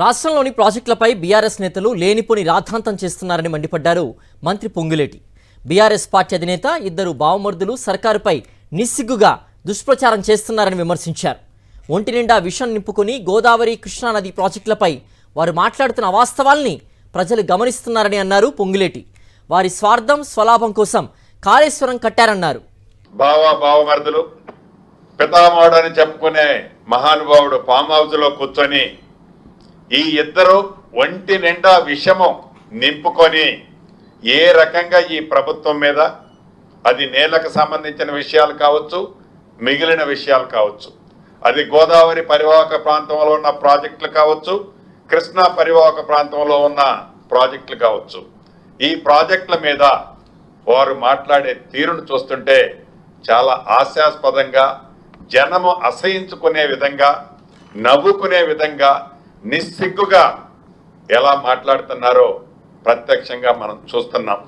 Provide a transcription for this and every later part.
రాష్ట్రంలోని ప్రాజెక్టులపై బీఆర్ఎస్ నేతలు లేనిపోని రాద్ధాంతం చేస్తున్నారని మండిపడ్డారు మంత్రి పొంగులేటి. బీఆర్ఎస్ పార్టీ అధినేత ఇద్దరు బావమర్దులు సర్కారుపై నిస్సిగ్గుగా దుష్ప్రచారం చేస్తున్నారని విమర్శించారు. ఒంటి నిండా విషం నింపుకుని గోదావరి కృష్ణానది ప్రాజెక్టులపై వారు మాట్లాడుతున్న అవాస్తవాల్ని ప్రజలు గమనిస్తున్నారని అన్నారు పొంగులేటి. వారి స్వార్థం స్వలాభం కోసం కాళేశ్వరం కట్టారన్నారు. బావమర్దులు పితామహుడు అని చెప్పుకునే మహానుభావుడు ఫామ్ హౌస్ లో కూర్చొని ఈ ఇద్దరు ఒంటి నిండా విషము నింపుకొని ఏ రకంగా ఈ ప్రభుత్వం మీద, అది నేలకు సంబంధించిన విషయాలు కావచ్చు, మిగిలిన విషయాలు కావచ్చు, అది గోదావరి పరివాహక ప్రాంతంలో ఉన్న ప్రాజెక్టులు కావచ్చు, కృష్ణా పరివాహక ప్రాంతంలో ఉన్న ప్రాజెక్టులు కావచ్చు, ఈ ప్రాజెక్టుల మీద వారు మాట్లాడే తీరును చూస్తుంటే చాలా హాస్యాస్పదంగా, జనము అసహించుకునే విధంగా, నవ్వుకునే విధంగా, నిస్సిగ్గుగా ఎలా మాట్లాడుతున్నారో ప్రత్యక్షంగా మనం చూస్తున్నాం.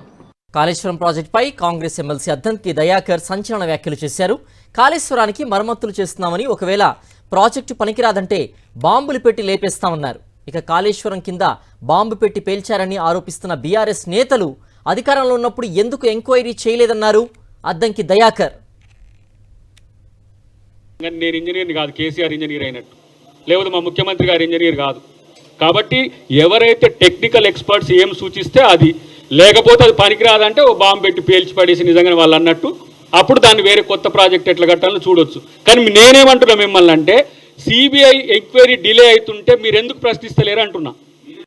కాళేశ్వరం ప్రాజెక్టుపై కాంగ్రెస్ ఎమ్మెల్సీ అద్దంకి దయాకర్ సంచలన వ్యాఖ్యలు చేశారు. కాళేశ్వరానికి మరమ్మతులు చేస్తున్నామని, ఒకవేళ ప్రాజెక్టు పనికిరాదంటే బాంబులు పెట్టి లేపేస్తామన్నారు. ఇక కాళేశ్వరం కింద బాంబు పెట్టి పేల్చారని ఆరోపిస్తున్న బీఆర్ఎస్ నేతలు అధికారంలో ఉన్నప్పుడు ఎందుకు ఎంక్వైరీ చేయలేదన్నారు అద్దంకి దయాకర్. నేను ఇంజనీర్ని కాదు, కేసీఆర్ ఇంజనీర్ అయినట్టు, లేకపోతే మా ముఖ్యమంత్రి గారు ఇంజనీర్ కాదు. కాబట్టి ఎవరైతే టెక్నికల్ ఎక్స్పర్ట్స్ ఏం సూచిస్తే అది, లేకపోతే అది పనికిరాదంటే ఓ బాంబు పెట్టి పేల్చి పడేసి నిజంగా వాళ్ళు అన్నట్టు అప్పుడు దాన్ని వేరే కొత్త ప్రాజెక్ట్ ఎట్లా కట్టాలో చూడొచ్చు. కానీ నేనేమంటున్నా మిమ్మల్ని అంటే, సిబిఐ ఎంక్వైరీ డిలే అవుతుంటే మీరు ఎందుకు ప్రశ్నిస్తలేరు అంటున్నా.